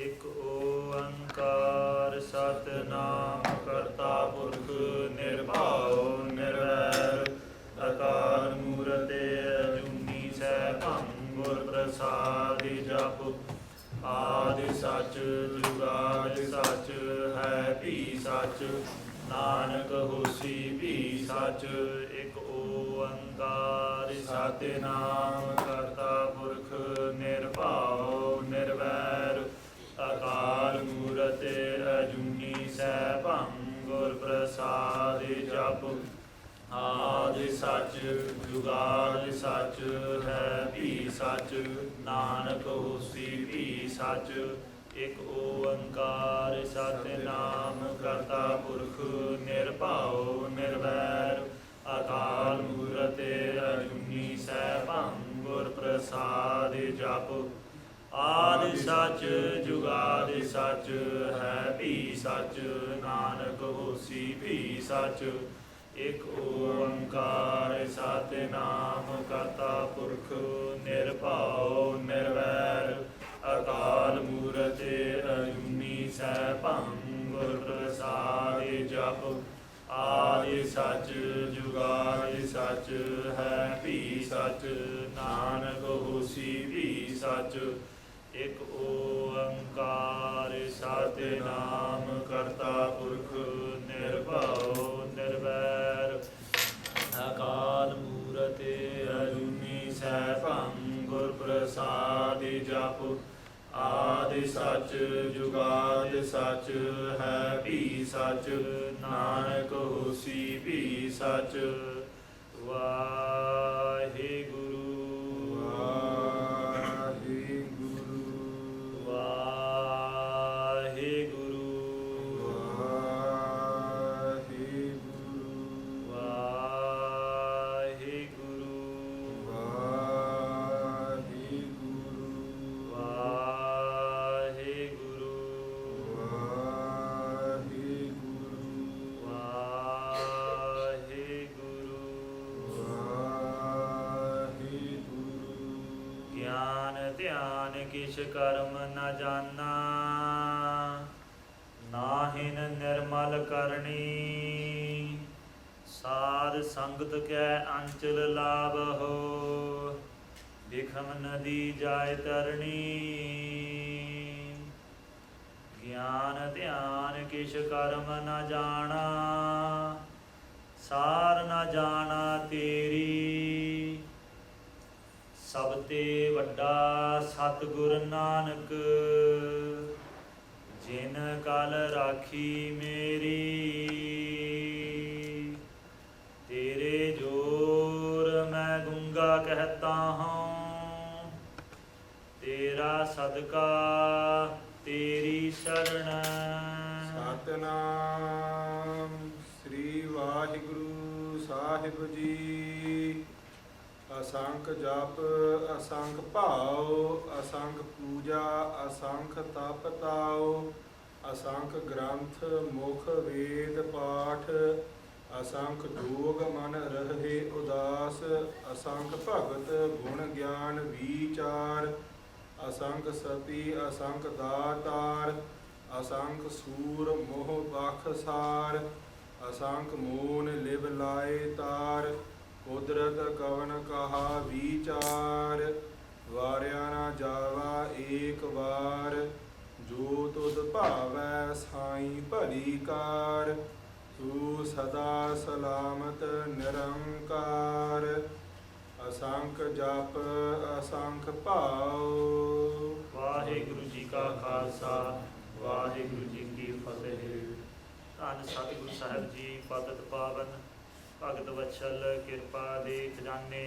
ਇਕ ਓੰਕਾਰ ਸਤਿਨਾਮ ਕਰਤਾ ਪੁਰਖ ਨਿਰਭਉ ਨਿਰਵੈਰ ਅਕਾਲ ਮੂਰਤ ਅਜੂਨੀ ਸੈਭੰ ਗੁਰ ਪ੍ਰਸਾਦਿ ਜਪੁ ਆਦਿ ਸਚ ਜੁਗਾਦਿ ਸਚ ਹੈ ਭੀ ਸਚ ਨਾਨਕ ਹੋਸੀ ਭੀ ਸਚ ਇਕ ਓੰਕਾਰ ਸਤਿਨਾਮ ਕਰਤਾ ਪੁਰਖ ਨਿਰਭਉ ਨਿਰਵੈਰ ਅਕਾਲ ਮੂਰਤ ਅਜੂਨੀ ਸੈਭੰ ਗੁਰ ਪ੍ਰਸਾਦਿ ਜਪੁ ਆਦਿ ਸਚ ਜੁਗਾਦਿ ਸਚ ਹੈ ਭੀ ਸਚ ਨਾਨਕ ਹੋਸੀ ਭੀ ਸਚ ਇਕ ਓੰਕਾਰ ਸਤਿਨਾਮ ਕਰਤਾ ਪੁਰਖ ਨਿਰਭਉ ਨਿਰਵੈਰ ਅਕਾਲ ਮੂਰਤ ਅਜੂਨੀ ਸੈਭੰ ਗੁਰ ਪ੍ਰਸਾਦਿ ਜਪੁ ਆਦਿ ਸਚ ਜੁਗਾਦਿ ਸਚ ਹੈ ਭੀ ਸਚ ਨਾਨਕ ਹੋਸੀ ਭੀ ਸਚ ਇਕ ਓੰਕਾਰ ਸਤਿਨਾਮ ਕਰਤਾ ਪੁਰਖ ਨਿਰਭਉ ਨਿਰਵੈਰ ਅਕਾਲ ਮੂਰਤ ਅਜੂਨੀ ਸੈਭੰ ਗੁਰ ਪ੍ਰਸਾਦਿ ਜਪੁ ਆਦਿ ਸਚ ਜੁਗਾਦਿ ਸਚ ਹੈ ਭੀ ਸਚ ਨਾਨਕ ਹੋਸੀ ਭੀ ਸਚ ਇਕ ਓੰਕਾਰ ਸਤਿਨਾਮ ਕਰਤਾ ਪੁਰਖ ਨਿਰਭਉ ਨਿਰਵੈਰ ਅਕਾਲ ਮੂਰਤ ਅਜੂਨੀ ਸੈਭੰ ਗੁਰ ਪ੍ਰਸਾਦਿ ਜਪੁ ਆਦਿ ਸਚ ਜੁਗਾਦਿ ਸਚ ਹੈ ਭੀ ਸਚ ਨਾਨਕ ਹੋਸੀ ਭੀ ਸਚ ਵਾਹਿਗੁਰੂ ਕਿਛ ਕਰਮ ਨ ਜਾਨਾ ਨਾਹਿਨ ਨਿਰਮਲ ਕਰਨੀ ਸਾਧ ਸੰਗਤ ਕੈ ਅੰਚਲ ਲਾਭਹੁ ਬਿਖਮ ਨਦੀ ਜਾਇ ਤਰਣੀ ਗਿਆਨ ਧਿਆਨ ਕਿਛ ਕਰਮ ਨ ਜਾਣਾ ਸਾਰ ਨ ਜਾਣਾ ਤੇਰੀ ਸਭ ਤੇ ਵੱਡਾ ਸਤਿਗੁਰ ਨਾਨਕ ਜਿਨ ਕਲ ਰਾਖੀ ਮੇਰੀ ਤੇਰੇ ਜੋਰ ਮੈਂ ਗੁੰਗਾ ਕਹਤਾ ਹੂੰ ਤੇਰਾ ਸਦਕਾ ਤੇਰੀ ਸ਼ਰਨ ਸਤਿਨਾਮ ਸ੍ਰੀ ਵਾਹਿਗੁਰੂ ਸਾਹਿਬ ਜੀ ਅਸੰਖ ਜਪ ਅਸੰਖ ਭਾਉ ਅਸੰਖ ਪੂਜਾ ਅਸੰਖ ਤਪ ਤਾਉ ਅਸੰਖ ਗ੍ਰੰਥ ਮੁਖ ਵੇਦ ਪਾਠ ਅਸੰਖ ਜੋਗ ਮਨ ਰਹੇ ਉਦਾਸ ਅਸੰਖ ਭਗਤ ਗੁਣ ਗਿਆਨ ਵਿਚਾਰ ਅਸੰਖ ਸਤੀ ਅਸੰਖ ਦਾਤਾਰ ਅਸੰਖ ਸੂਰ ਮੋਹ ਬਖਸਾਰ ਅਸੰਖ ਮੂਨ ਲਿਵ ਲਾਏ ਤਾਰ ਕੁਦਰਤ ਕਵਨ ਕਹਾ ਵਿਚਾਰ ਵਾਰਿਆ ਨਾ ਜਾਵਾ ਏਕ ਵਾਰ ਜੋ ਤੁਧ ਭਾਵੈ ਸਾਈ ਭਲੀ ਕਾਰ ਤੂੰ ਸਦਾ ਸਲਾਮਤ ਨਿਰੰਕਾਰ ਅਸੰਖ ਜਪ ਅਸੰਖ ਭਾਉ। ਵਾਹਿਗੁਰੂ ਜੀ ਕਾ ਖਾਲਸਾ ਵਾਹਿਗੁਰੂ ਜੀ ਕੀ ਫਤਿਹ। ਧੰਨ ਸਤਿਗੁਰੂ ਸਾਹਿਬ ਜੀ ਭਗਤ ਪਾਵਨ ਭਗਤ ਵਛਲ ਕਿਰਪਾ ਦੇ ਖਜ਼ਾਨੇ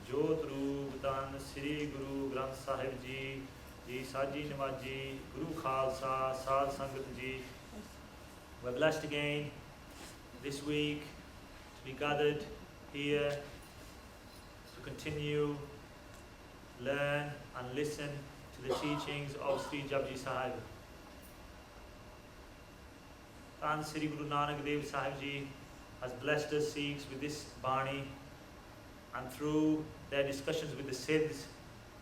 ਜੋਤ ਰੂਪ ਧੰਨ ਸ੍ਰੀ ਗੁਰੂ ਗ੍ਰੰਥ ਸਾਹਿਬ ਜੀ ਸਾਜੀ ਨਵਾਜੀ ਗੁਰੂ ਖਾਲਸਾ ਸਾਧ ਸੰਗਤ ਜੀ। We're blessed again this week to be gathered here to continue, learn and listen to the teachings of Sri Japji Sahib. Dhan Sri Guru Nanak Dev Sahib Ji has blessed us Sikhs with this Bani, and through their discussions with the Siddhs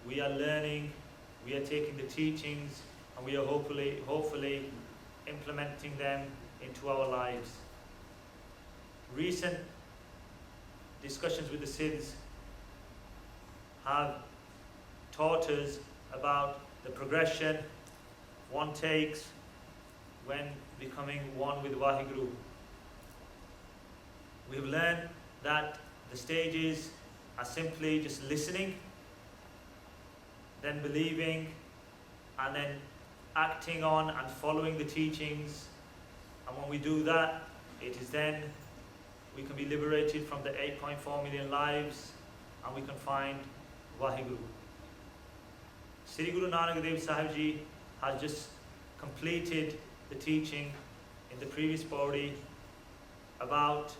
we are learning, we are taking the teachings and we are hopefully implementing them into our lives. Recent discussions with the Sikhs have taught us about the progression one takes when becoming one with Vaheguru. We've learned that the stages are simply just listening, then believing, and then acting on and following the teachings. And when we do that, it is then we can be liberated from the 8.4 million lives, and we can find Vaheguru. Sri Guru Nanak Dev Sahib Ji has just completed the teaching in the previous body about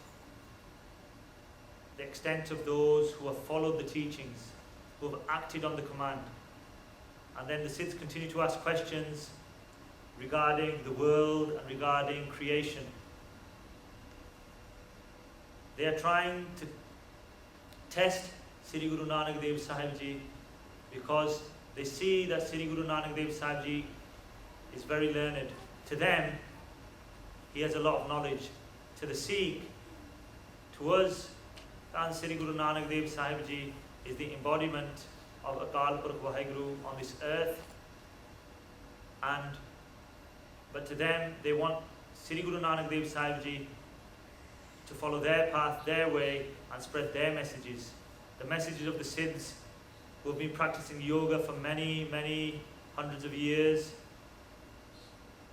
the extent of those who have followed the teachings, who have acted on the command. And then the Sikhs continue to ask questions regarding the world and regarding creation. They are trying to test Sri Guru Nanak Dev Sahib Ji because they see that Sri Guru Nanak Dev Sahib Ji is very learned. To them, he has a lot of knowledge. To the Sikh, to us, and Sri Guru Nanak Dev Sahib Ji is the embodiment of Akal Purkh Vaheguru on this earth. But to them, they want Sri Guru Nanak Dev Sahib Ji to follow their path, their way, and spread their messages. The messages of the Sikhs who have been practicing yoga for many, many hundreds of years,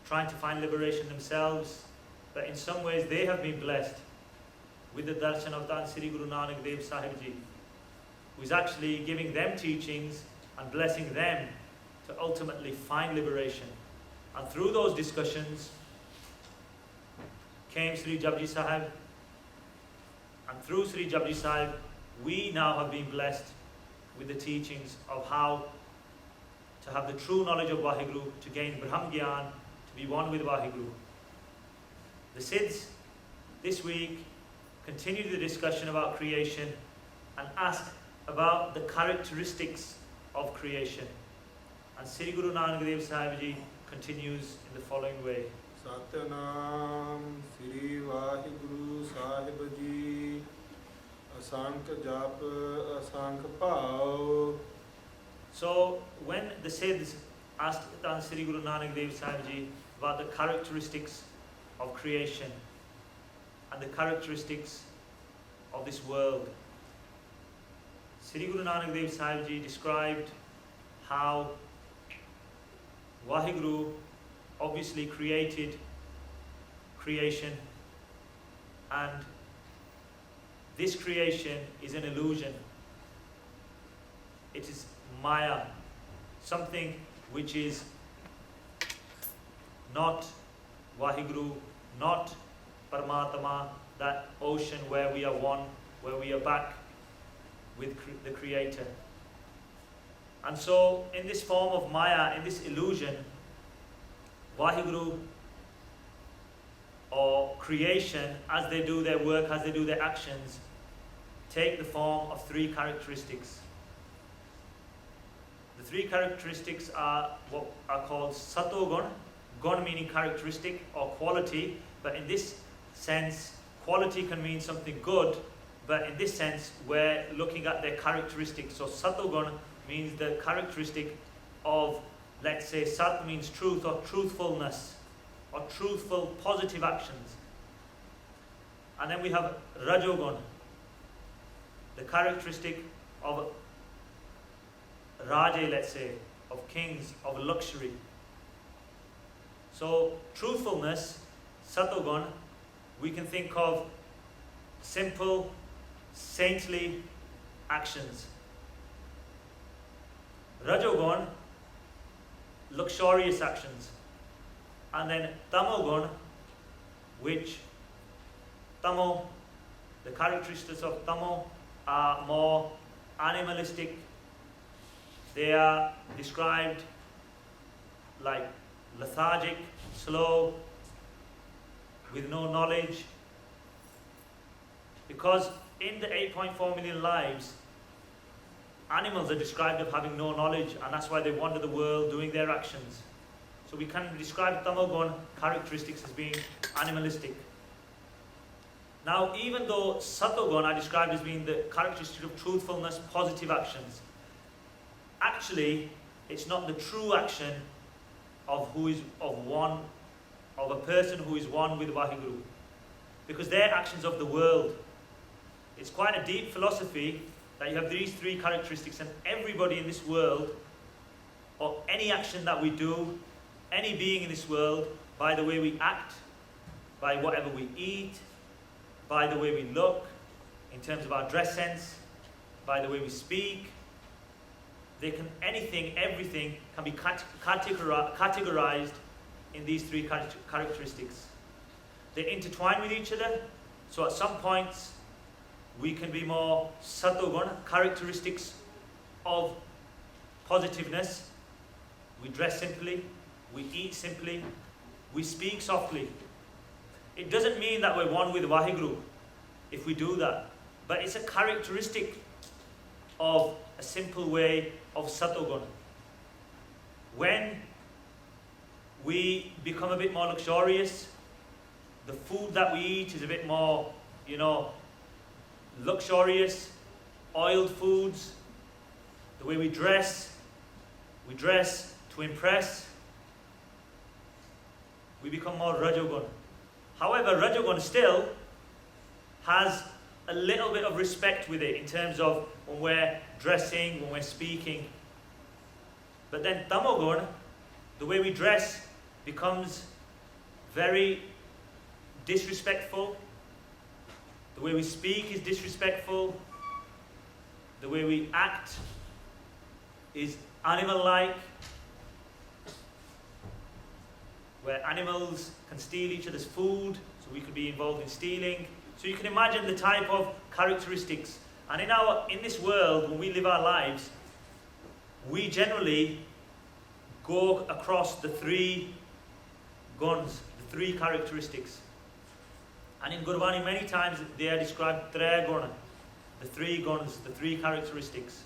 trying to find liberation themselves. But in some ways, they have been blessed with the darshan of Dhan Sri Guru Nanak Dev Sahib Ji, who is actually giving them teachings and blessing them to ultimately find liberation. And through those discussions came Sri Japji Sahib, and through Sri Japji Sahib, we now have been blessed with the teachings of how to have the true knowledge of Vaheguru, to gain Brahm Gyan, to be one with Vaheguru. The Siddhs this week continued the discussion about creation and asked about the characteristics of creation. And Sri Guru Nanak Dev Sahib Ji continues in the following way. Satnam Sri Vaheguru Sahib Ji Asank Jap Asank Pao. So when the Siddhs asked Sri Guru Nanak Dev Sahib Ji about the characteristics of creation and the characteristics of this world, Sri Guru Nanak Dev Sahib Ji described how Vaheguru obviously created creation, and this creation is an illusion. It is Maya, something which is not Vaheguru, not Paramatma, that ocean where we are one, where we are back with the Creator. And so in this form of Maya, in this illusion, Vaheguru or creation, as they do their work, as they do their actions, take the form of three characteristics. The three characteristics are what are called Satogun, Gun meaning characteristic or quality, but in this sense, quality can mean something good, but in this sense, we're looking at their characteristics. So Satogun means the characteristic of, let's say, Sat means truth or truthfulness, or truthful, positive actions. And then we have Rajogun, the characteristic of Raja, let's say, of kings, of luxury. So truthfulness, Satogun, we can think of simple, saintly actions. Rajogun, luxurious actions. And then Tamogun, which Tamo, the characteristics of Tamo are more animalistic. They are described like lethargic, slow, with no knowledge. Because in the 8.4 million lives, animals are described as having no knowledge, and that's why they wander the world doing their actions. So we can describe tamogun characteristics as being animalistic. Now, even though satogun are described as being the characteristic of truthfulness, positive actions, actually, it's not the true action of a person who is one with Vaheguru, because they're actions of the world. It's quite a deep philosophy that you have these three characteristics, and everybody in this world, or any action that we do, any being in this world, by the way we act, by whatever we eat, by the way we look, in terms of our dress sense, by the way we speak, everything can be categorized in these three characteristics. They intertwine with each other, so at some points we can be more satogun, characteristics of positiveness. We dress simply, we eat simply, we speak softly. It doesn't mean that we're one with Vaheguru if we do that, but it's a characteristic of a simple way of satogun. When we become a bit more luxurious, the food that we eat is a bit more, luxurious, oiled foods, the way we dress to impress, we become more rajogun. However, rajogun still has a little bit of respect with it in terms of when we're dressing, when we're speaking. But then tamogun, the way we dress becomes very disrespectful. The way we speak is disrespectful. The way we act is animal-like, where animals can steal each other's food, so we could be involved in stealing. So you can imagine the type of characteristics. And in this world, when we live our lives, we generally go across the three guns, the three characteristics. And in Gurbani, many times they are described tre guna, the three guns, the three characteristics.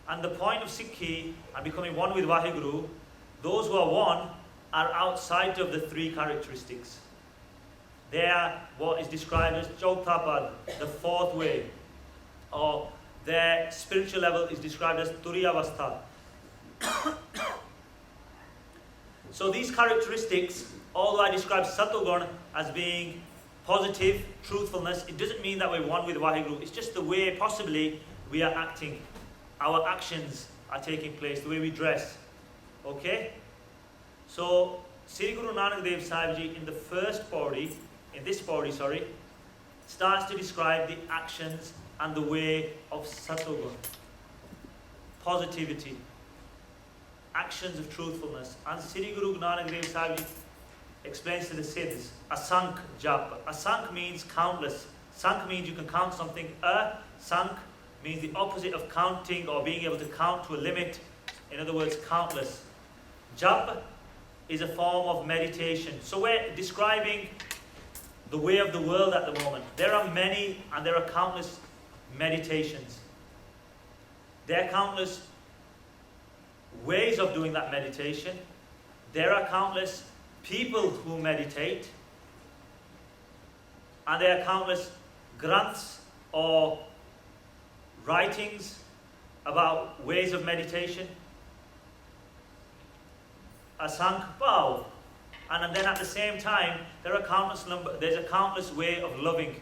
And the point of Sikhi and becoming one with Vaheguru, those who are one are outside of the three characteristics. They are what is described as Chautapad, the fourth way, or their spiritual level is described as Turiyavastha. So these characteristics, although I describe Satogun as being positive, truthfulness, it doesn't mean that we're one with Vaheguru. It's just the way possibly we are acting. Our actions are taking place, the way we dress. Okay? So, Sri Guru Nanak Dev Sahib Ji in this pauri, starts to describe the actions and the way of Satogun. Positivity. Actions of truthfulness. And Sri Guru Nanak Dev Sahib Ji explains to the Siddhs, Asank Jap. Asank means countless. Sank means you can count something. Sank means the opposite of counting or being able to count to a limit. In other words, countless. Jap is a form of meditation. So we're describing the way of the world at the moment. There are many and there are countless meditations. There are countless ways of doing that meditation. There are countless people who meditate. And there are countless granths or writings about ways of meditation. Asank Pao. And then at the same time, there's a countless way of loving.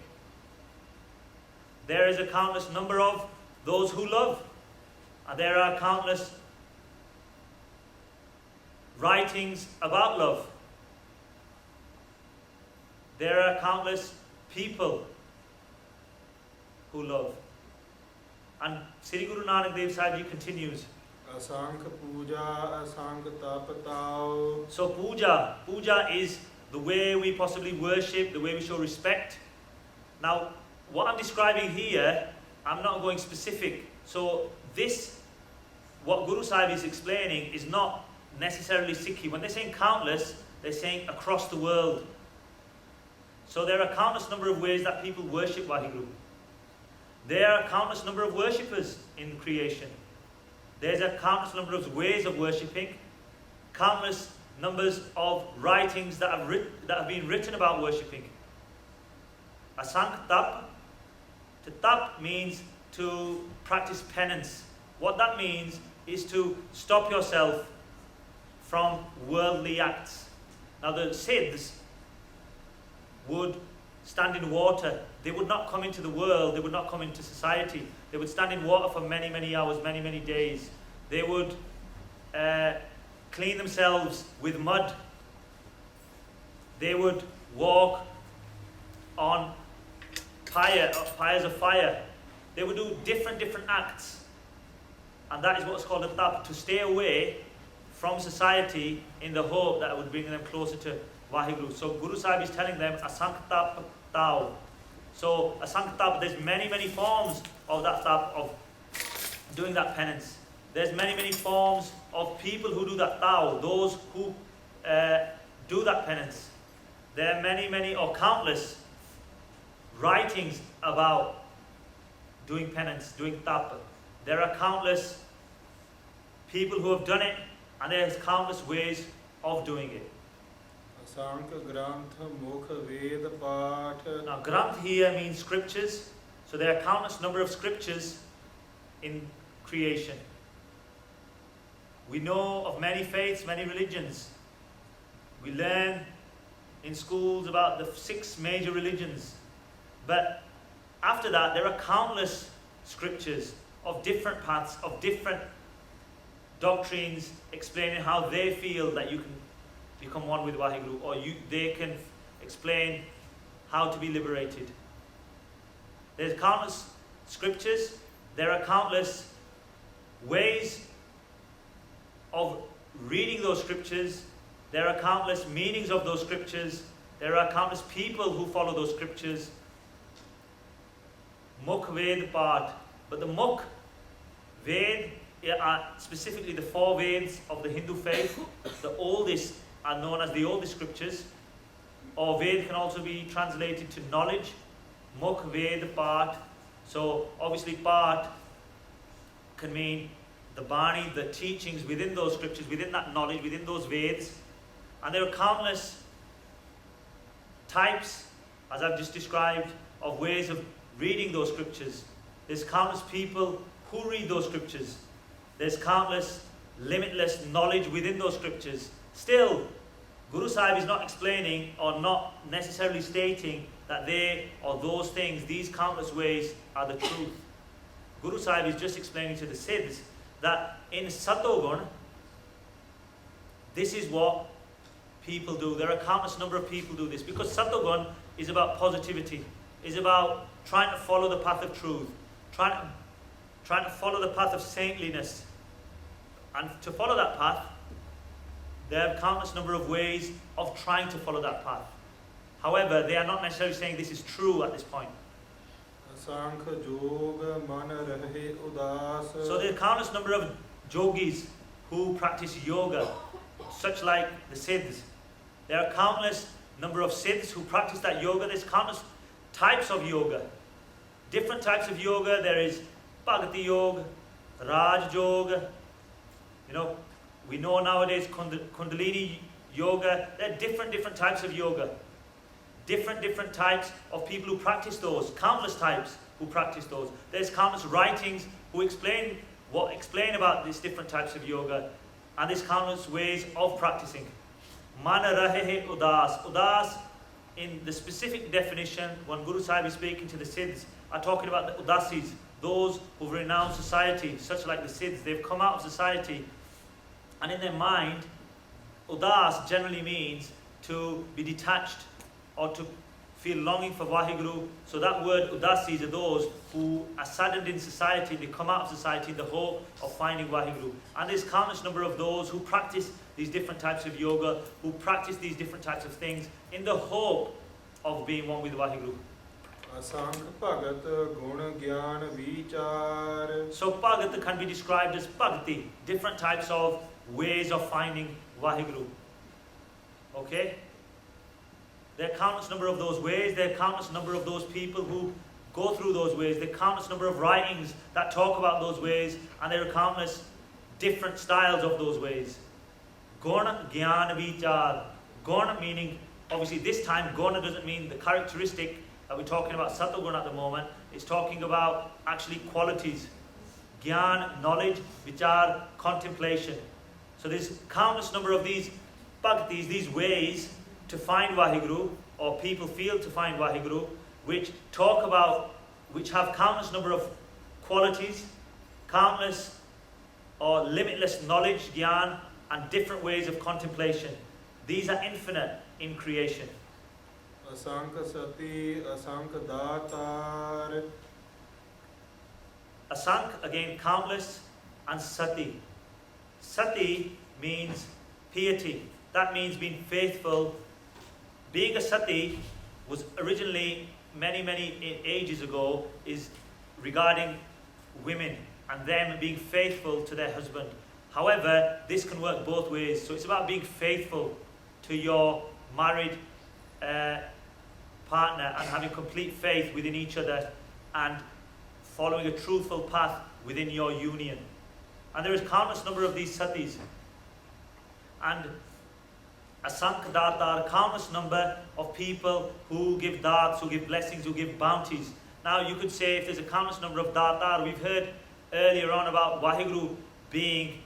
There is a countless number of those who love. And there are countless writings about love. There are countless people who love. And Sri Guru Nanak Dev Sahib Ji continues. Asank puja, asank tapatao. So puja is the way we possibly worship, the way we show respect. Now, what I'm describing here, I'm not going specific. So what Guru Sahib is explaining is not necessarily Sikhi. When they're saying countless, they're saying across the world. So there are countless number of ways that people worship Vaheguru. There are countless number of worshippers in creation. There's a countless number of ways of worshipping, countless numbers of writings that have been written about worshipping. Asank tap. To tap means to practice penance. What that means is to stop yourself from worldly acts. Now the Siddhs would stand in water. They would not come into the world, they would not come into society. They would stand in water for many, many hours, many, many days. They would clean themselves with mud. They would walk on pyres of fire. They would do different acts. And that is what's called a tap, to stay away from society in the hope that it would bring them closer to Vaheguru. So Guru Sahib is telling them, Asank tap tao. So Asank tap, there's many forms of that tap, of doing that penance. There's many forms of people who do that tao, those who do that penance. There are many or countless writings about doing penance, doing tap. There are countless people who have done it, and there's countless ways of doing it. Asank Granth Mukh Ved Path. Now Granth here means scriptures, so there are countless number of scriptures in creation. We know of many faiths, many religions. We learn in schools about the 6 major religions. But after that, there are countless scriptures of different paths, of different doctrines, explaining how they feel that you can become one with Vaheguru, or they can explain how to be liberated. There's countless scriptures, there are countless ways of reading those scriptures, there are countless meanings of those scriptures, there are countless people who follow those scriptures. Mukh Ved Path. But the Mukh Ved are specifically the 4 Veds of the Hindu faith. The oldest are known as the oldest scriptures. Or Ved can also be translated to knowledge. Mukh Ved Path. So obviously Path can mean the Bani, the teachings within those scriptures, within that knowledge, within those Veds. And there are countless types, as I've just described, of ways of reading those scriptures. There's countless people who read those scriptures. There's countless, limitless knowledge within those scriptures. Still, Guru Sahib is not explaining or not necessarily stating that they or those things, these countless ways, are the truth. Guru Sahib is just explaining to the Siddhs that in Satogun, this is what people do. There are countless number of people do this, because Satogun is about positivity, is about trying to follow the path of truth, trying to follow the path of saintliness. And to follow that path, there are countless number of ways of trying to follow that path. However, they are not necessarily saying this is true at this point. Asank Jog Man Rahe Udas. So there are countless number of yogis who practice yoga, such like the Siddhs. There are countless number of Siddhs who practice that yoga. There's countless types of yoga. Different types of yoga. There is Bhakti Yoga, Raj Yoga. We know nowadays Kundalini Yoga. There are different types of yoga. Different types of people who practice those. Countless types who practice those. There's countless writings who explain about these different types of yoga. And there's countless ways of practicing. Man rahe udas. Udas, in the specific definition, when Guru Sahib is speaking to the Siddhs, are talking about the udasis, those who've renounced society, such like the Siddhs. They've come out of society, and in their mind, udas generally means to be detached or to feel longing for Vaheguru. So that word udasis are those who are saddened in society. They come out of society in the hope of finding Vaheguru. And there's countless number of those who practice these different types of yoga, who practice these different types of things in the hope of being one with Vaheguru. Asank Bhagat Gun Gyan Vichar. So Bhagat can be described as Bhakti, different types of ways of finding Vaheguru. Okay? There are countless number of those ways, there are countless number of those people who go through those ways, there are countless number of writings that talk about those ways, and there are countless different styles of those ways. Gun, Gyan, Vichar. Gun meaning, obviously this time, Guna doesn't mean the characteristic that we're talking about Satoguna at the moment. It's talking about actually qualities. Gyan, knowledge, Vichar, contemplation. So there's countless number of these bhaktis, these ways to find Vaheguru, or people feel to find Vaheguru, which talk about, which have countless number of qualities, countless or limitless knowledge, Gyan, and different ways of contemplation. These are infinite in creation. Asank Sati, Asank Datar. Asank, again, countless, and Sati. Sati means piety. That means being faithful. Being a Sati was originally, many ages ago, is regarding women and them being faithful to their husband. However, this can work both ways. So it's about being faithful to your married partner and having complete faith within each other and following a truthful path within your union. And there is countless number of these satis. And Asank Datar, countless number of people who give darts, who give blessings, who give bounties. Now you could say if there's a countless number of datar, we've heard earlier on about Vaheguru being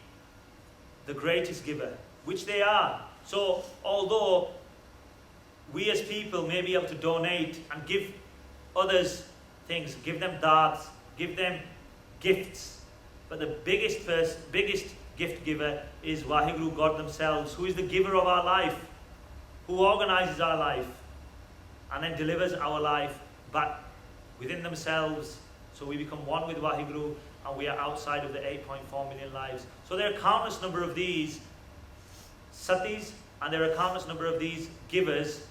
the greatest giver, which they are. So although we as people may be able to donate and give others things, give them darts, give them gifts, but the biggest gift giver is Vaheguru, God themselves, who is the giver of our life, who organizes our life and then delivers our life back within themselves, so we become one with Vaheguru and we are outside of the 8.4 million lives. So there are countless number of these satis and there are countless number of these givers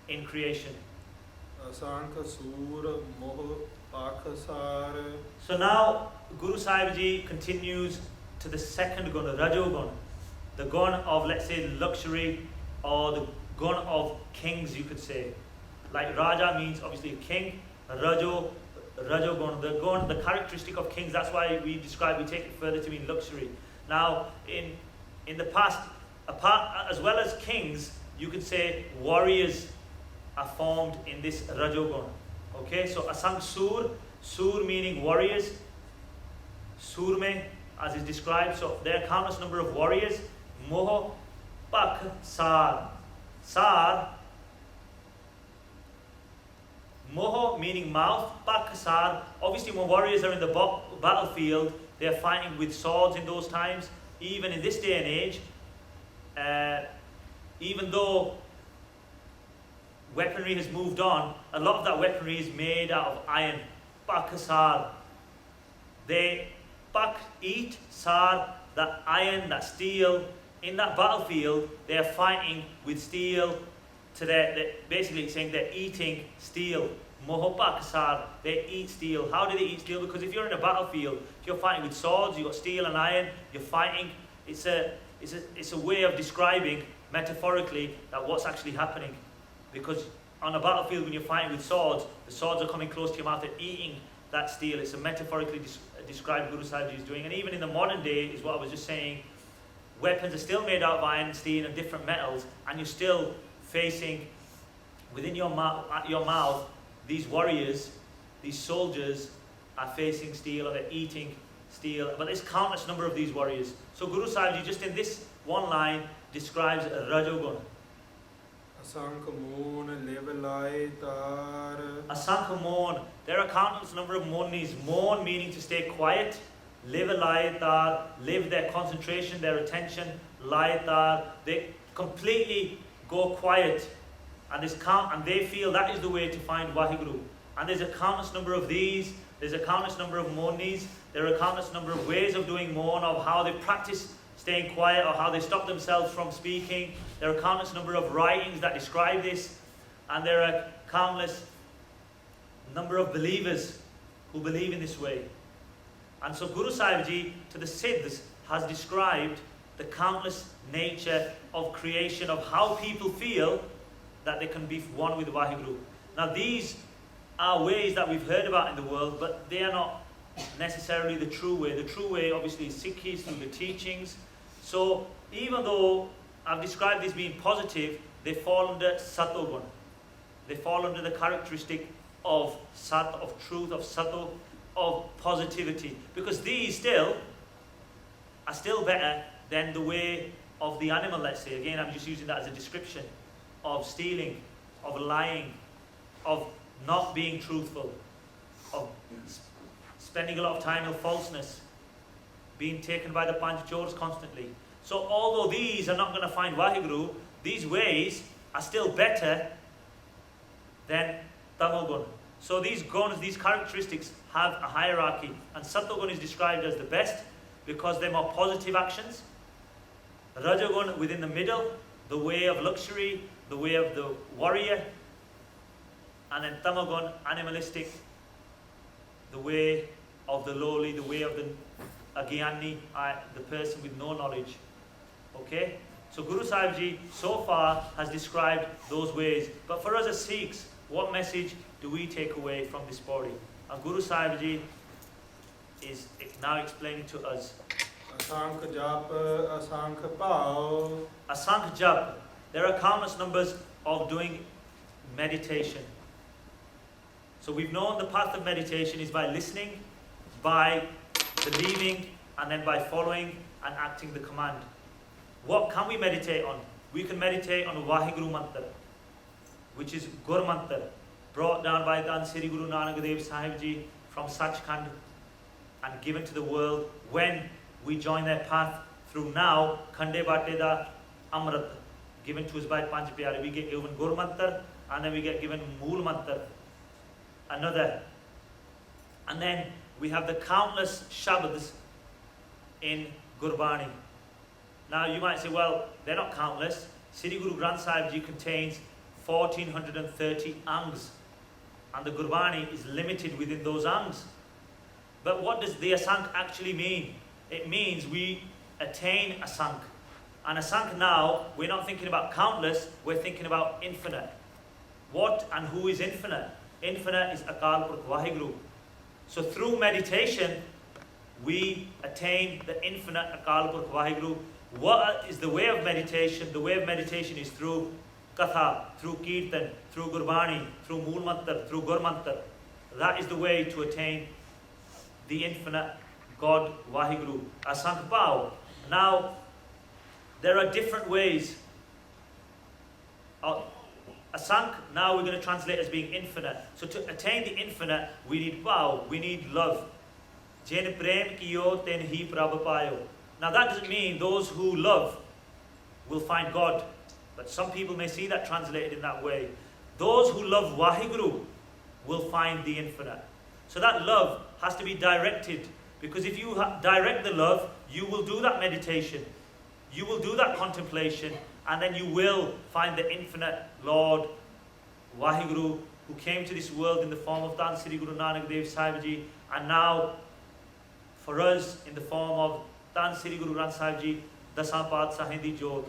in creation. Asank Sur Moh Pakhsar. So now Guru Sahib Ji continues to the second gun, Rajo gun, the gun of, let's say, luxury, or the gun of kings, you could say. Like Raja means obviously a king, Rajo gun, the characteristic of kings. That's why we take it further to mean luxury. Now, in the past, as well as kings, you could say warriors are formed in this Rajo gun. Okay, so Asang Sur meaning warriors, Surme, as is described. So there are countless number of warriors. Moh Pak Saad. Saad. Moho meaning mouth. Pak Saad. Obviously when warriors are in the battlefield, they are fighting with swords in those times. Even in this day and age, even though weaponry has moved on, a lot of that weaponry is made out of iron. Pak Saad. They eat Saad, that iron, that steel. In that battlefield, they are fighting with steel. Basically saying they're eating steel. Mohopak Saad, they eat steel. How do they eat steel? Because if you're in a battlefield, if you're fighting with swords, you've got steel and iron, you're fighting. It's a way of describing metaphorically that what's actually happening. Because on a battlefield, when you're fighting with swords, the swords are coming close to your mouth and eating that steel. It's a metaphorically described Guru Sahib Ji is doing. And even in the modern day, is what I was just saying, weapons are still made out of iron, steel and different metals, and you're still facing within your mouth, these warriors, these soldiers are facing steel, or they're eating steel. But there's countless number of these warriors. So Guru Sahib Ji just in this one line describes Rajogun. Asank Mon Levelai Tar. Asank Mon. There are countless number of monis. Mon meaning to stay quiet. Levelai Tar. Live their concentration, their attention. Lai Tar. They completely go quiet. And they feel that is the way to find Vaheguru. And there's a countless number of these. There's a countless number of monis. There are a countless number of ways of doing mon, of how they practice staying quiet, or how they stop themselves from speaking. There are countless number of writings that describe this. And there are countless number of believers who believe in this way. And so Guru Sahib Ji to the Siddhs has described the countless nature of creation, of how people feel that they can be one with Vaheguru. Now these are ways that we've heard about in the world, but they are not necessarily the true way. The true way obviously is Sikh, through the teachings. So even though I've described this being positive, they fall under Satogun. They fall under the characteristic of Sat, of truth, of Sato, of positivity. Because these still are still better than the way of the animal, let's say. Again, I'm just using that as a description of stealing, of lying, of not being truthful, of spending a lot of time in falseness, being taken by the panchors constantly. So although these are not going to find Vaheguru, these ways are still better than Tamogun. So these guns, these characteristics have a hierarchy, and Satogun is described as the best because they're more positive actions. Rajagun within the middle, the way of luxury, the way of the warrior, and then Tamagun, animalistic, the way of the lowly, the way of the Agyani, the person with no knowledge. Okay? So Guru Sahib Ji so far has described those ways. But for us as Sikhs, what message do we take away from this body? And Guru Sahib Ji is now explaining to us. Asank Jap, Asank Pao. Asank Jap. There are countless numbers of doing meditation. So we've known the path of meditation is by listening, by believing, and then by following and acting the command. What can we meditate on? We can meditate on Vaheguru Mantra, which is Gur Mantra, brought down by Dhan Sri Guru Nanak Dev Sahib Ji from Sachkhand and given to the world when we join their path through now Khande Bate Da Amrit, given to us by Panch Pyare. We get given Gur Mantra and then we get given Mool Mantra, another. And then we have the countless Shabads in Gurbani. Now you might say, well, they're not countless. Sri Guru Granth Sahib Ji contains 1430 angs, and the Gurbani is limited within those angs. But what does the asank actually mean? It means we attain asank. And asank now, we're not thinking about countless, we're thinking about infinite. What and who is infinite? Infinite is Akal Purkh Vaheguru. So through meditation, we attain the infinite Akal Purkh Vaheguru. What is the way of meditation? The way of meditation is through Katha, through Kirtan, through Gurbani, through Mool Mantra, through Gur Mantra. That is the way to attain the infinite God Vaheguru. Asank Pao. Now, there are different ways. Asank, now we're going to translate as being infinite. So to attain the infinite, we need Pao, we need love. Jin prem kiyo ten hi prabh payo. Now that doesn't mean those who love will find God. But some people may see that translated in that way. Those who love Vaheguru will find the infinite. So that love has to be directed. Because if you direct the love, you will do that meditation. You will do that contemplation. And then you will find the infinite Lord Vaheguru, who came to this world in the form of Dhan Sri Guru Nanak Dev Sahib Ji, and now for us in the form of Dhan Sri Guru Granth Sahib Ji, Dasan Paatsahain di Jot.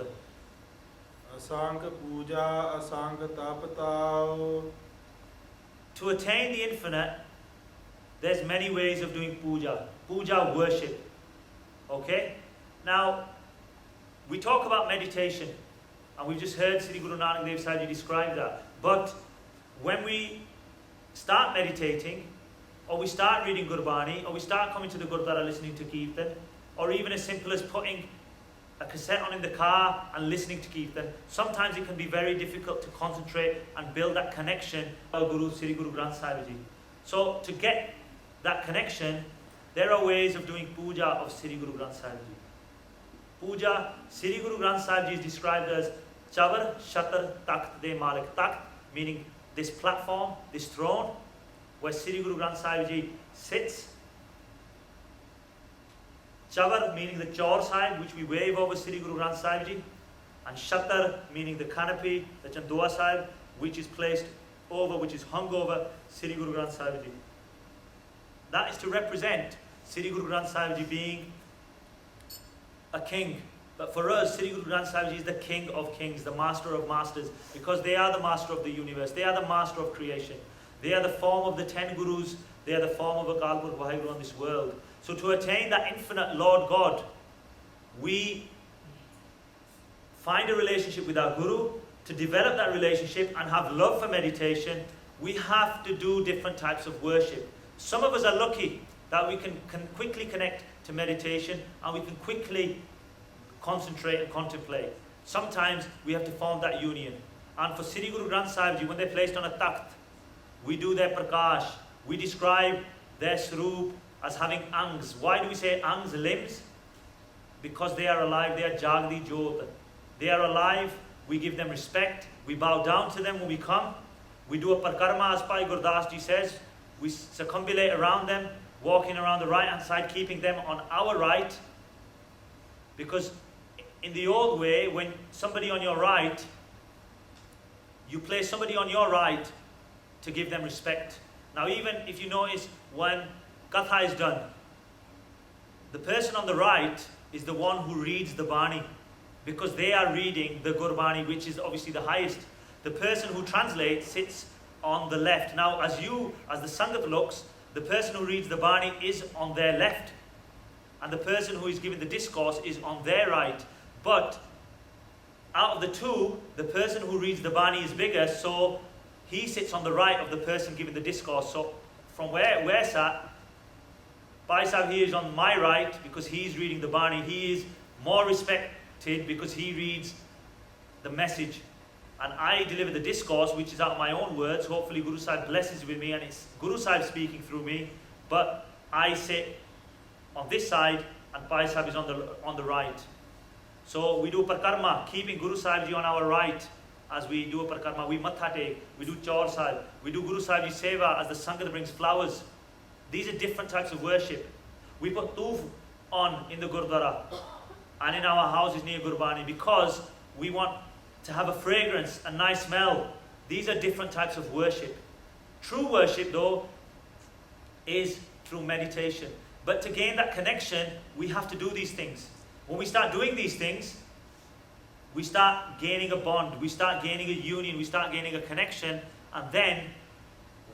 Asank Puja, Asank Tapatao. To attain the infinite, there's many ways of doing puja. Puja, worship. Okay? Now, we talk about meditation, and we've just heard Sri Guru Nanak Dev Sahib Ji describe that. But when we start meditating, or we start reading Gurbani, or we start coming to the Gurdwara listening to Kirtan, or even as simple as putting a cassette on in the car and listening to Kirtan, sometimes it can be very difficult to concentrate and build that connection with Guru Sri Guru Granth Sahib Ji. So to get that connection, there are ways of doing puja of Sri Guru Granth Sahib Ji. Puja, Sri Guru Granth Sahib Ji is described as Chavar Shatar Takht De Malik. Takht meaning this platform, this throne, where Sri Guru Granth Sahib Ji sits. Chavar meaning the chaur side, which we wave over Sri Guru Granth Sahib Ji. And Shatar meaning the canopy, the Chandoa side, which is placed over, which is hung over Sri Guru Granth Sahib Ji. That is to represent Sri Guru Granth Sahib Ji being a king. But for us, Sri Guru Granth Sahib Ji is the king of kings, the master of masters, because they are the master of the universe, they are the master of creation. They are the form of the 10 Gurus, they are the form of Akal Purkh Vaheguru on this world. So to attain that infinite Lord God, we find a relationship with our Guru, to develop that relationship and have love for meditation, we have to do different types of worship. Some of us are lucky that we can quickly connect to meditation and we can quickly concentrate and contemplate. Sometimes we have to form that union. And for Sri Guru Granth Sahib Ji, when they're placed on a takht, we do their prakash. We describe their swaroop as having angs. Why do we say angs, limbs? Because they are alive, they are Jagdi Jyot. They are alive, we give them respect, we bow down to them when we come. We do a parkarma, as Bhai Gurdas Ji says. We circumambulate around them, walking around the right hand side, keeping them on our right. Because in the old way, when somebody on your right, you place somebody on your right to give them respect. Now even if you notice, when Katha is done, the person on the right is the one who reads the Bani, because they are reading the Gurbani, which is obviously the highest. The person who translates sits on the left. Now as the sangat looks, the person who reads the Bani is on their left, and the person who is giving the discourse is on their right. But out of the two, the person who reads the Bani is bigger, so he sits on the right of the person giving the discourse. So from where we're sat, Bhai Sahib here is on my right because he's reading the Bani. He is more respected because he reads the message. And I deliver the discourse, which is out of my own words. Hopefully Guru Sahib blesses with me and it's Guru Sahib speaking through me. But I sit on this side and Bhai Sahib is on the right. So we do parkarma, keeping Guru Sahib Ji on our right. As we do a parkarma, we matha take, we do chaur sahib, we do Guru Sahib Ji seva as the sangat brings flowers. These are different types of worship. We put toof on in the Gurdwara and in our houses near Gurbani because we want to have a fragrance, a nice smell. These are different types of worship. True worship though is through meditation. But to gain that connection, we have to do these things. When we start doing these things, we start gaining a bond, we start gaining a union, we start gaining a connection, and then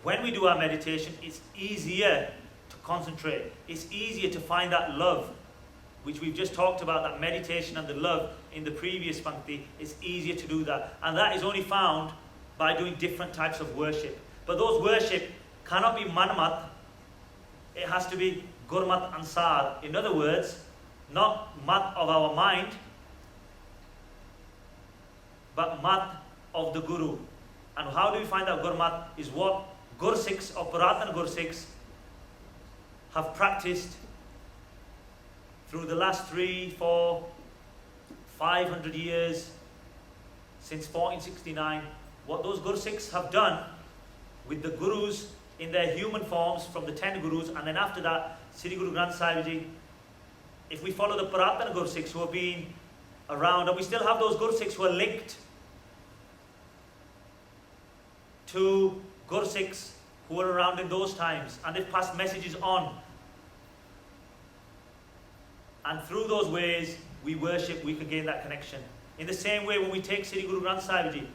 when we do our meditation, it's easier to concentrate. It's easier to find that love, which we've just talked about, that meditation and the love in the previous pankti. It's easier to do that. And that is only found by doing different types of worship. But those worship cannot be manmat. It has to be gurmat and saad. In other words, not mat of our mind, but mat of the Guru. And how do we find out gurmat? Is what Gursikhs or Puratan Gursikhs have practiced through the last 3, 4, 500 years, since 1469. What those Gursikhs have done with the Gurus in their human forms from the 10 Gurus, and then after that, Sri Guru Granth Sahib Ji. If we follow the Puratan Gursikhs who have been around, and we still have those Gursikhs who are linked to Gursikhs who were around in those times, and they've passed messages on. And through those ways, we worship, we can gain that connection. In the same way, when we take Sri Guru Granth Sahib Ji,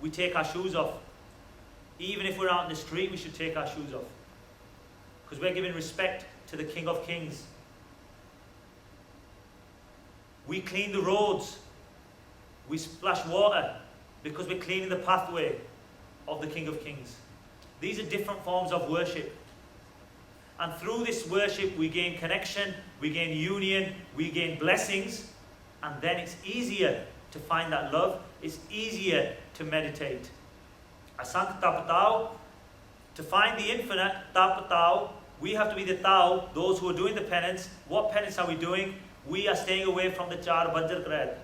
we take our shoes off. Even if we're out in the street, we should take our shoes off. Because we're giving respect to the King of Kings. We clean the roads. We splash water because we're cleaning the pathway of the King of Kings. These are different forms of worship. And through this worship, we gain connection, we gain union, we gain blessings, and then it's easier to find that love, it's easier to meditate. Asank tapatao, to find the infinite, tapatao, we have to be the tao, those who are doing the penance. What penance are we doing? We are staying away from the char bajjar kred.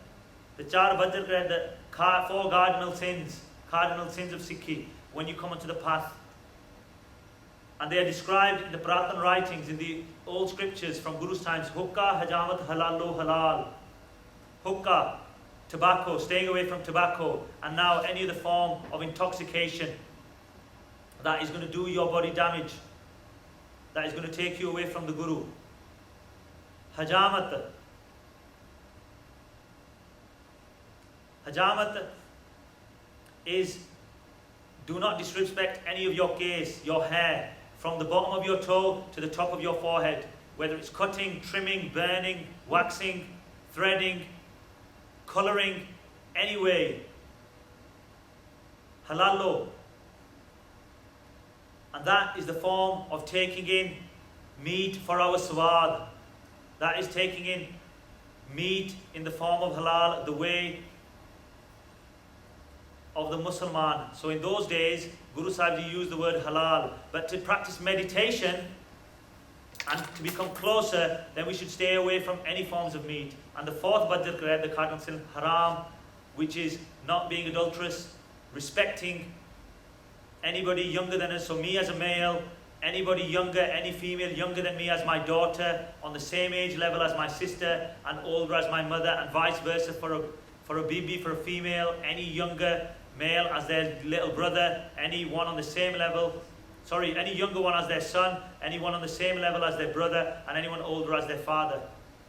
The char bajjar kred, the 4 cardinal sins of Sikhi, when you come onto the path. And they are described in the Puratan writings, in the old scriptures from Guru's times. Hukka, hajamat, halalo, halal. Hukka, tobacco, staying away from tobacco. And now any other form of intoxication that is going to do your body damage, that is going to take you away from the Guru. Hajamat. Hajamat is do not disrespect any of your case, your hair, from the bottom of your toe to the top of your forehead, whether it's cutting, trimming, burning, waxing, threading, colouring, any way. Halalo. And that is the form of taking in meat for our Saad. That is taking in meat in the form of halal, the way of the Musliman. So in those days, Guru Sahib Ji used the word halal. But to practice meditation and to become closer, then we should stay away from any forms of meat. And the fourth Bajjar Qur'an, the Cardinal Sin, haram, which is not being adulterous, respecting anybody younger than us. So me as a male, anybody younger, any female younger than me as my daughter, on the same age level as my sister, and older as my mother, and vice versa for a bibi, for a female, any younger male as their little brother, anyone on the same level, any younger one as their son, anyone on the same level as their brother, and anyone older as their father.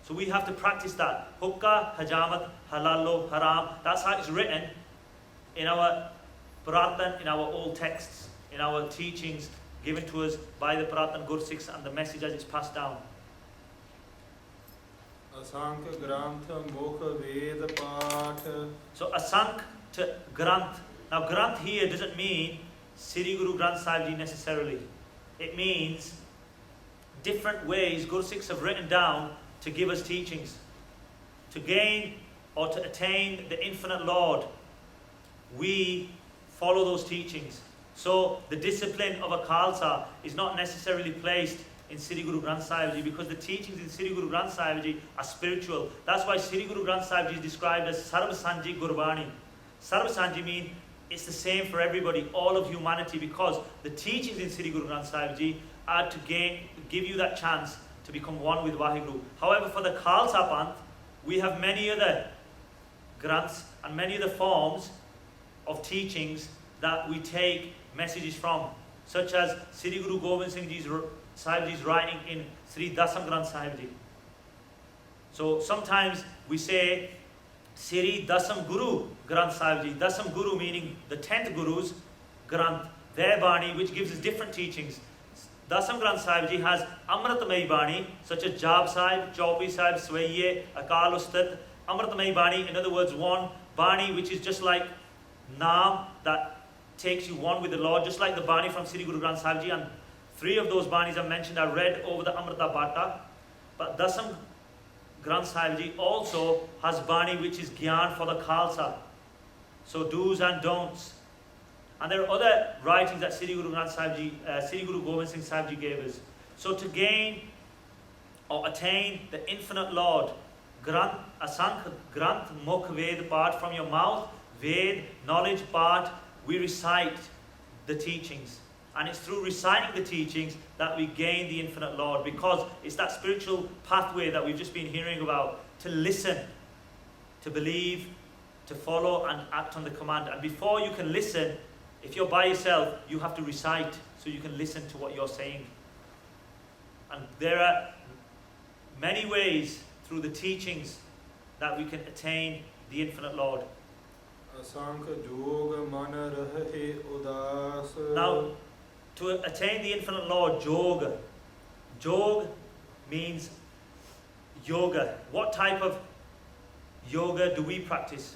So we have to practice that. Hukka, hajamat, halalo, haram. That's how it's written in our Puratan, in our old texts, in our teachings given to us by the Puratan Gursikhs and the message as it's passed down. Asank Granth Mukh Ved Path. So Asank to Granth. Now Granth here doesn't mean Sri Guru Granth Sahib Ji necessarily. It means different ways Gursikhs have written down to give us teachings. To gain or to attain the infinite Lord, we follow those teachings. So the discipline of a Khalsa is not necessarily placed in Sri Guru Granth Sahib Ji, because the teachings in Sri Guru Granth Sahib Ji are spiritual. That's why Sri Guru Granth Sahib Ji is described as Sarv Sanji Gurbani. Sarv Sanji means it's the same for everybody, all of humanity, because the teachings in Sri Guru Granth Sahib Ji are to give you that chance to become one with Vaheguru. However, for the Khalsa Panth, we have many other Granths and many other forms of teachings that we take messages from, such as Sri Guru Gobind Singh Ji's Sahib Ji's writing in Sri Dasam Granth Sahib Ji. So sometimes we say Sri Dasam Guru Granth Sahib Ji. Dasam Guru meaning the 10th Guru's Granth, their Bani, which gives us different teachings. Dasam Granth Sahib Ji has Amritamayi Bani, such as Jab Sahib, Chaupi Sahib, Swaiye, Akal Ustad. Amritamayi Bani, in other words, one Bani which is just like Naam, that takes you one with the Lord, just like the Bani from Sri Guru Granth Sahib Ji. And 3 of those Banis I mentioned are read over the Amrita Bhatta. But Dasam Granth Sahib Ji also has Bani which is Gyan for the Khalsa. So do's and don'ts. And there are other writings that Sri Guru Granth Sahib Ji, Sri Guru Gobind Singh Sahib Ji gave us. So to gain or attain the infinite Lord, Granth, Asank Granth Mukh Ved Path, from your mouth, Ved, knowledge, Path, we recite the teachings. And it's through reciting the teachings that we gain the infinite Lord, because it's that spiritual pathway that we've just been hearing about, to listen, to believe, to follow and act on the command. And before you can listen, if you're by yourself, you have to recite so you can listen to what you're saying. And there are many ways through the teachings that we can attain the infinite Lord. Now, to attain the infinite Lord, Jog means yoga. What type of yoga do we practice?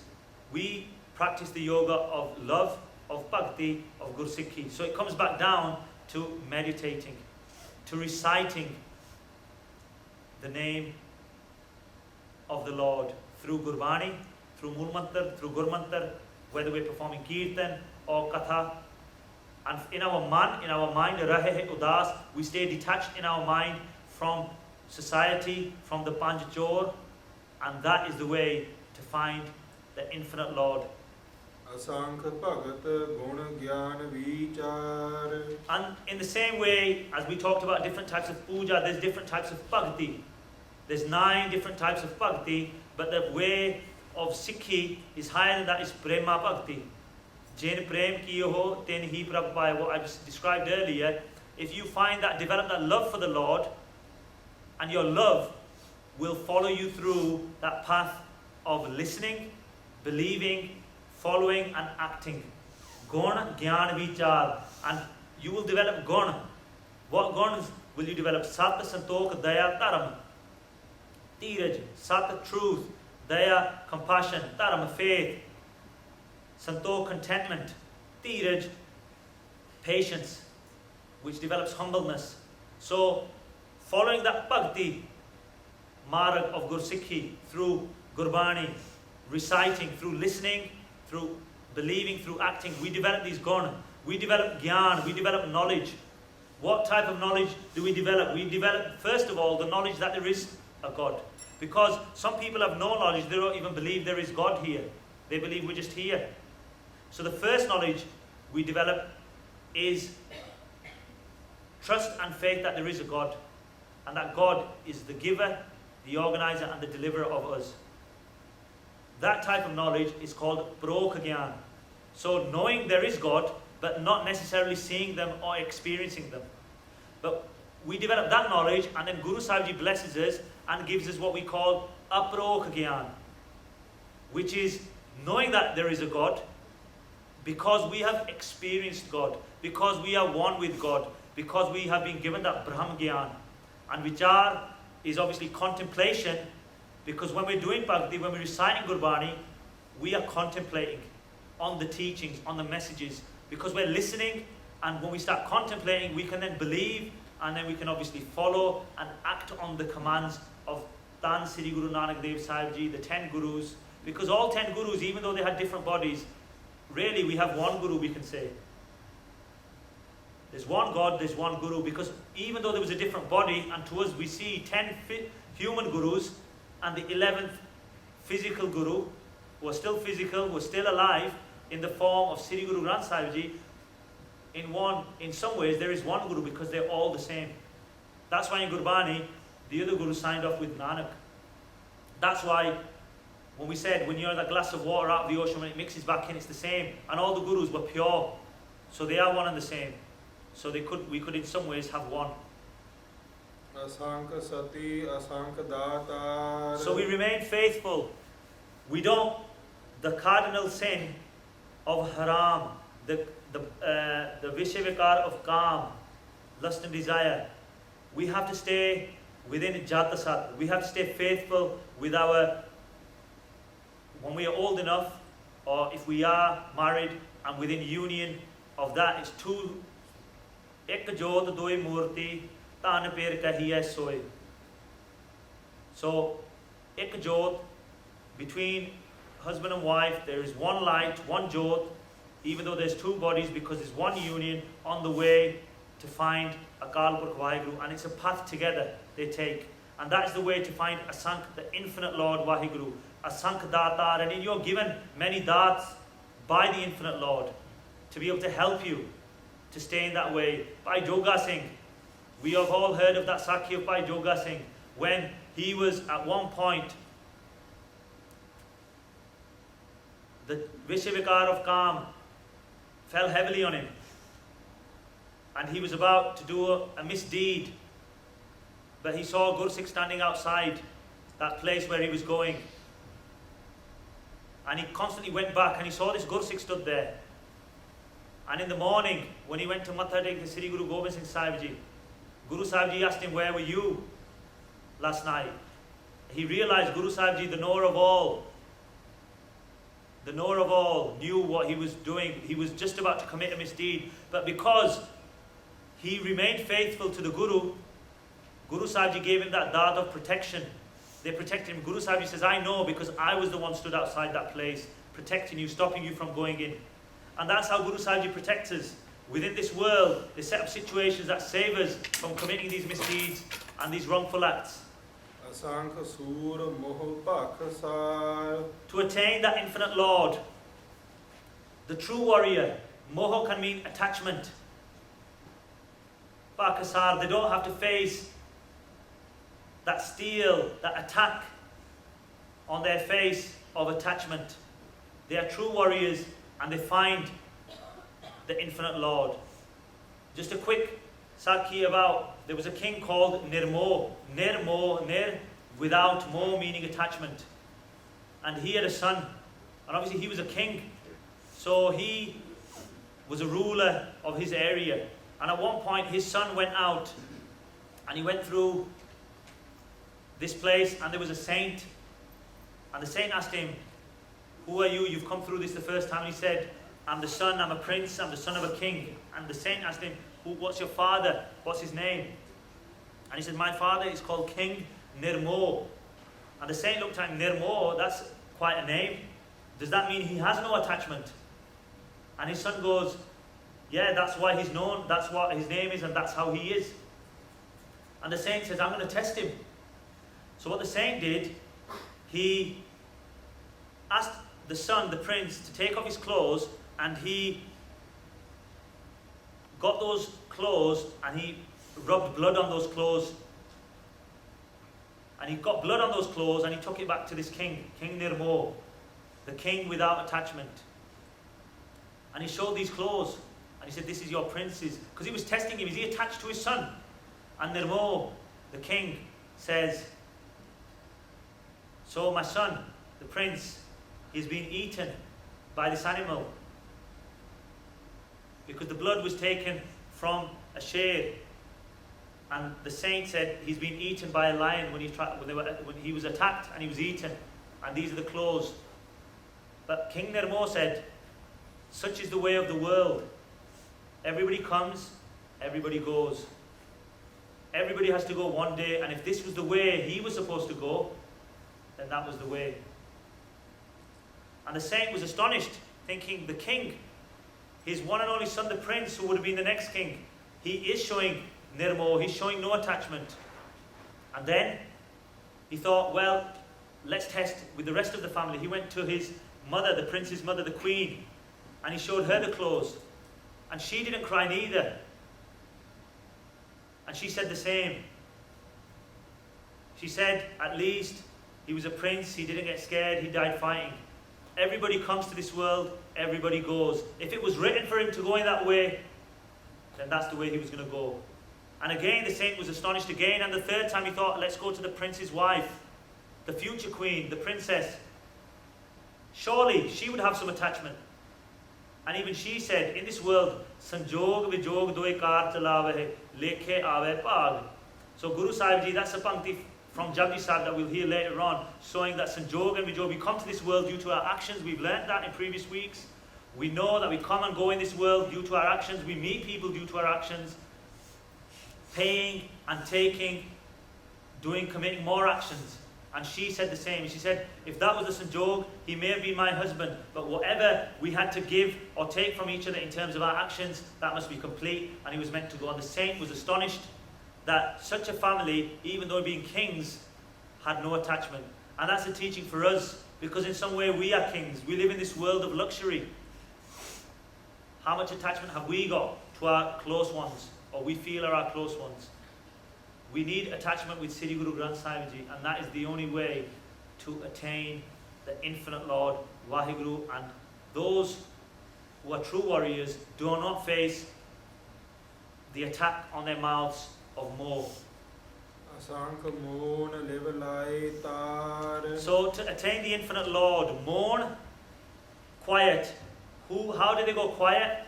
We practice the yoga of love, of bhakti, of Gursikhi. So it comes back down to meditating, to reciting the name of the Lord through Gurbani, through Mulmantar, through Gurmantar, whether we're performing Kirtan or Katha. And in our mind, Rahe Udas, we stay detached in our mind from society, from the Panj Chor, and that is the way to find the infinite Lord. And in the same way, as we talked about different types of puja, there's different types of bhakti. There's 9 different types of bhakti, but the way of Sikhi is higher than that, is prema bhakti. Jain prem kiyo ho, ten hi prabh paye, what I just described earlier. If you find that, develop that love for the Lord, and your love will follow you through that path of listening, believing, following and acting. Gun, Gyan, Vichar. And you will develop gun. What guns will you develop? Sat, Santokh, Daya, Taram. Tiraj, Sat, truth. Daya, compassion. Taram, faith. Santo, contentment. Dheeraj, patience, which develops humbleness. So, following that bhakti marg of Gursikhi through Gurbani, reciting, through listening, through believing, through acting, we develop these gun. We develop gyan, we develop knowledge. What type of knowledge do we develop? We develop, first of all, the knowledge that there is a God. Because some people have no knowledge, they don't even believe there is God here. They believe we're just here. So the first knowledge we develop is trust and faith that there is a God. And that God is the giver, the organizer, and the deliverer of us. That type of knowledge is called Parokha Gyan. So knowing there is God, but not necessarily seeing them or experiencing them. But we develop that knowledge, and then Guru Sahib Ji blesses us and gives us what we call Aparokha Gyan, which is knowing that there is a God, because we have experienced God, because we are one with God, because we have been given that Brahm Gyan. And Vichar is obviously contemplation, because when we're doing Bhakti, when we're reciting Gurbani, we are contemplating on the teachings, on the messages, because we're listening, and when we start contemplating, we can then believe, and then we can obviously follow and act on the commands of Tan Sri Guru Nanak Dev Sahib Ji, the 10 Gurus, because all 10 Gurus, even though they had different bodies, really we have one Guru, we can say. There's one God, there's one Guru, because even though there was a different body, and to us we see 10 human Gurus, and the 11th physical Guru, who are still physical, who are still alive, in the form of Sri Guru Granth Sahib Ji, in some ways there is one Guru, because they're all the same. That's why in Gurbani, the other Guru signed off with Nanak. That's why when we said, when you're in that glass of water out of the ocean, when it mixes back in, it's the same. And all the Gurus were pure. So they are one and the same. So we could in some ways have one. Asank Sati, Asank Datar. So we remain faithful. We don't, the cardinal sin of haram, the Vishavikar of Kam, lust and desire, we have to stay within Jatasat. We have to stay faithful with our, when we are old enough, or if we are married and within union of that, it's two, ek jot doi murti, tan per kahiya soy. So, ek jot, between husband and wife, there is one light, one jot, even though there's two bodies, because there's one union on the way to find Akal Purkh Vaheguru, and it's a path together they take. And that is the way to find Asank, the infinite Lord Vaheguru, Asank Datar, and you're given many dats by the infinite Lord to be able to help you to stay in that way. Bhai Joga Singh, we have all heard of that Sakhi of Bhai Joga Singh, when he was at one point, the Vishavikar of Kam fell heavily on him, and he was about to do a misdeed, but he saw Gursikh standing outside that place where he was going, and he constantly went back, and he saw this Gursikh stood there. And in the morning, when he went to Matha Tek to Sri Guru Gobind Singh Sahib Ji, Guru Sahib Ji asked him, where were you last night? He realized Guru Sahib Ji, the knower of all, knew what he was doing. He was just about to commit a misdeed, but because he remained faithful to the Guru, Guru Sahib Ji gave him that dad of protection. They protected him. Guru Sahib Ji says, I know, because I was the one stood outside that place, protecting you, stopping you from going in. And that's how Guru Sahib Ji protects us. Within this world, they set up situations that save us from committing these misdeeds and these wrongful acts. Asank Sur Moh Pakhsar. To attain that infinite Lord, the true warrior, Moho can mean attachment. Pakhsar, they don't have to face that steel, that attack on their face of attachment. They are true warriors, and they find the infinite Lord. Just a quick sakhi about, there was a king called Nirmo. Nir, without mo meaning attachment. And he had a son, and obviously he was a king. So he was a ruler of his area. And at one point his son went out, and he went through this place, and there was a saint. And the saint asked him, who are you? You've come through this the first time. And he said, I'm the son, I'm a prince, I'm the son of a king. And the saint asked him, what's your father? What's his name? And he said, my father is called King Nirmo. And the saint looked at him, Nirmo, that's quite a name. Does that mean he has no attachment? And his son goes, yeah, that's why he's known, that's what his name is, and that's how he is. And the saint says, I'm going to test him. So what the saint did, he asked the son, the prince, to take off his clothes, and he got those clothes and he rubbed blood on those clothes. And he got blood on those clothes and he took it back to this king, King Nirmo, the king without attachment. And he showed these clothes and he said, this is your prince's. Because he was testing him, is he attached to his son? And Nirmo, the king, says, so my son, the prince, he's been eaten by this animal. Because the blood was taken from a sher. And the saint said he's been eaten by a lion when he was attacked and he was eaten. And these are the clothes. But King Nirmo said, such is the way of the world. Everybody comes, everybody goes. Everybody has to go one day, and if this was the way he was supposed to go, then that was the way. And the saint was astonished, thinking the king, his one and only son, the prince, who would have been the next king, he is showing Nirmo, he's showing no attachment. And then he thought, well, let's test with the rest of the family. He went to his mother, the prince's mother, the queen, and he showed her the clothes. And she didn't cry neither. And she said the same. She said, at least he was a prince, he didn't get scared, he died fighting. Everybody comes to this world, everybody goes. If it was written for him to go in that way, then that's the way he was going to go. And again, the saint was astonished again, and the third time he thought, let's go to the prince's wife, the future queen, the princess. Surely she would have some attachment. And even she said, in this world, Sanjog Vijog Doi Kar Chalave Lekhe Ave Pag. So Guru Sahib Ji, that's a pankti from Japji Sahib that we'll hear later on, showing that Sanjog and Vijog, we come to this world due to our actions. We've learnt that in previous weeks. We know that we come and go in this world due to our actions. We meet people due to our actions. Paying and taking, committing more actions. And she said the same. She said, if that was the Sanjog, he may have been my husband, but whatever we had to give or take from each other in terms of our actions, that must be complete, and he was meant to go. And the saint was astonished that such a family, even though being kings, had no attachment. And that's a teaching for us, because in some way we are kings. We live in this world of luxury. How much attachment have we got to our close ones, or we feel are our close ones? We need attachment with Sri Guru Granth Sahib Ji, and that is the only way to attain the infinite Lord, Vaheguru. And those who are true warriors do not face the attack on their mouths of more. So to attain the infinite Lord, mourn, quiet. How did they go quiet?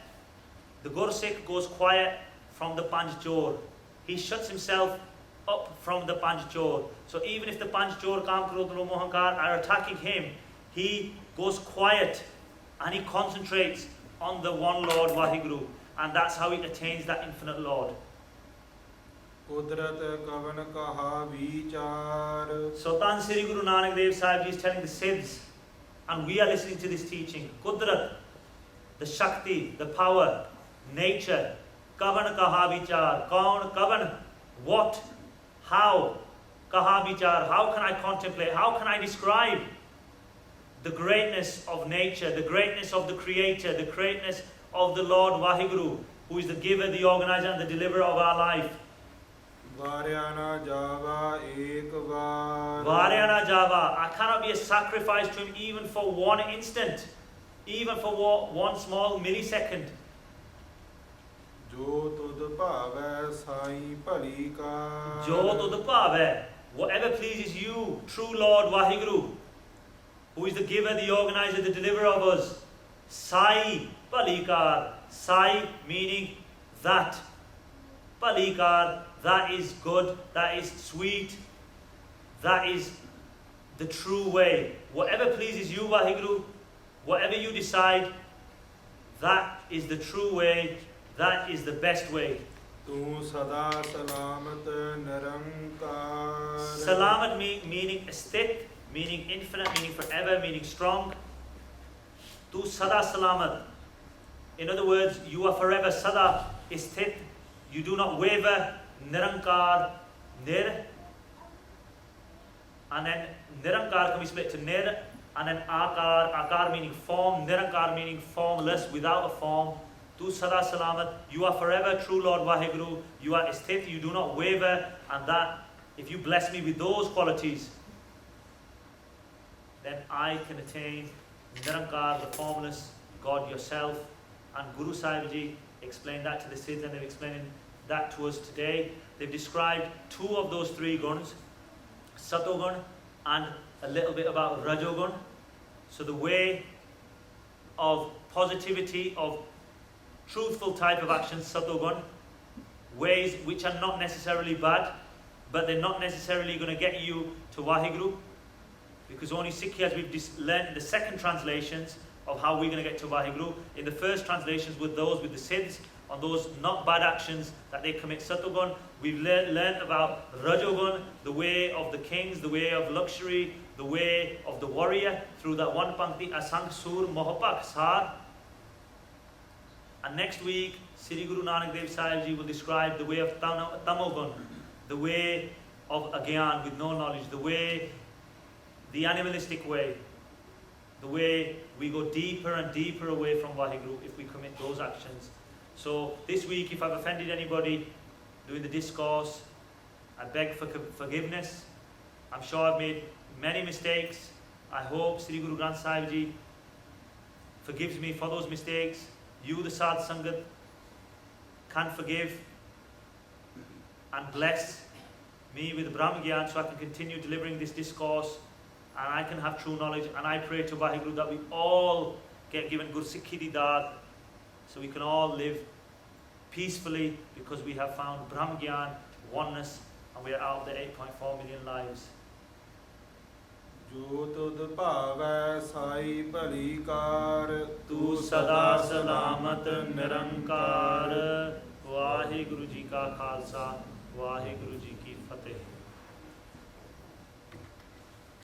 The Gursikh goes quiet from the Panj Chor. He shuts himself up from the Panj Chor. So even if the Panj Chor, Kam, Krodh, Lobh, Mohankar are attacking him, he goes quiet and he concentrates on the one Lord, Vaheguru. And that's how he attains that infinite Lord. So Tan Sri Guru Nanak Dev Sahib Ji is telling the Siddhs, and we are listening to this teaching. Kudrat, the Shakti, the power, nature. Kavan kaha vichar. Kaun, kavan, what, how. Kaha vichar, how can I contemplate, how can I describe the greatness of nature, the greatness of the Creator, the greatness of the Lord Vaheguru, who is the giver, the organizer, and the deliverer of our life. Varyana Java Ekvar. Varyana Java. I cannot be a sacrifice to him even for one instant, even for one small millisecond. Jo Tud Bhave Sai Bali Kar. Jo Tud Bhave. Whatever pleases you, true Lord Vaheguru, who is the giver, the organizer, the deliverer of us. Sai Balikar. Sai meaning that. Balikar, that is good, that is sweet, that is the true way. Whatever pleases you, Vaheguru, Whatever you decide, that is the true way, that is the best way. ਤੂੰ ਸਦਾ ਸਲਾਮਤ ਨਿਰੰਕਾਰ Salamat meaning asthit, meaning infinite, meaning forever, meaning strong. Tu sada salamat. In other words, you are forever sada isthit. You do not waver. Nirankar, nir. And then nirankar can be split to nir. And then akar, akar meaning form. Nirankar meaning formless, without a form. Tu sada salamat. You are forever, true Lord Vaheguru. You are isthit. You do not waver. And that, if you bless me with those qualities, then I can attain Nirankar, the formless God yourself. And Guru Sahib Ji explained that to the Siddhs, and they're explaining that to us today. They've described two of those three guns, Satogun and a little bit about Rajogun. So the way of positivity, of truthful type of actions, Satogun, ways which are not necessarily bad, but they're not necessarily going to get you to Vaheguru. Because only Sikh, as we've learned in the second translations of how we're going to get to Vaheguru. In the first translations with those with the Siddhs, on those not bad actions that they commit Satogun. We've learned about Rajogun, the way of the kings, the way of luxury, the way of the warrior, through that one pankti, Asang Sur Mohapak Saad. And next week, Sri Guru Nanak Dev Sahib Ji will describe the way of Tamogun, the way of Agyan with no knowledge, the way, the animalistic way, the way we go deeper and deeper away from Vaheguru if we commit those actions. So this week, if I've offended anybody doing the discourse, I beg for forgiveness. I'm sure I've made many mistakes. I hope Sri Guru Granth Sahib Ji forgives me for those mistakes. You, the Saad sangat, can forgive and bless me with Brahma Gyan so I can continue delivering this discourse and I can have true knowledge. And I pray to Vaheguru that we all get given Gur Sikhi Di Daat so we can all live peacefully because we have found Brahma Gyan, oneness, and we are out of the 8.4 million lives. ਜੋ ਤੁਧ ਭਾਵੈ ਸਾਈ ਭਲੀ ਕਾਰ ਤੂੰ ਸਦਾ ਸਲਾਮਤ ਨਿਰੰਕਾਰ ਵਾਹਿਗੁਰੂ ਜੀ ਕਾ ਖਾਲਸਾ ਵਾਹਿਗੁਰੂ ਜੀ ਕੀ ਫਤਿਹ।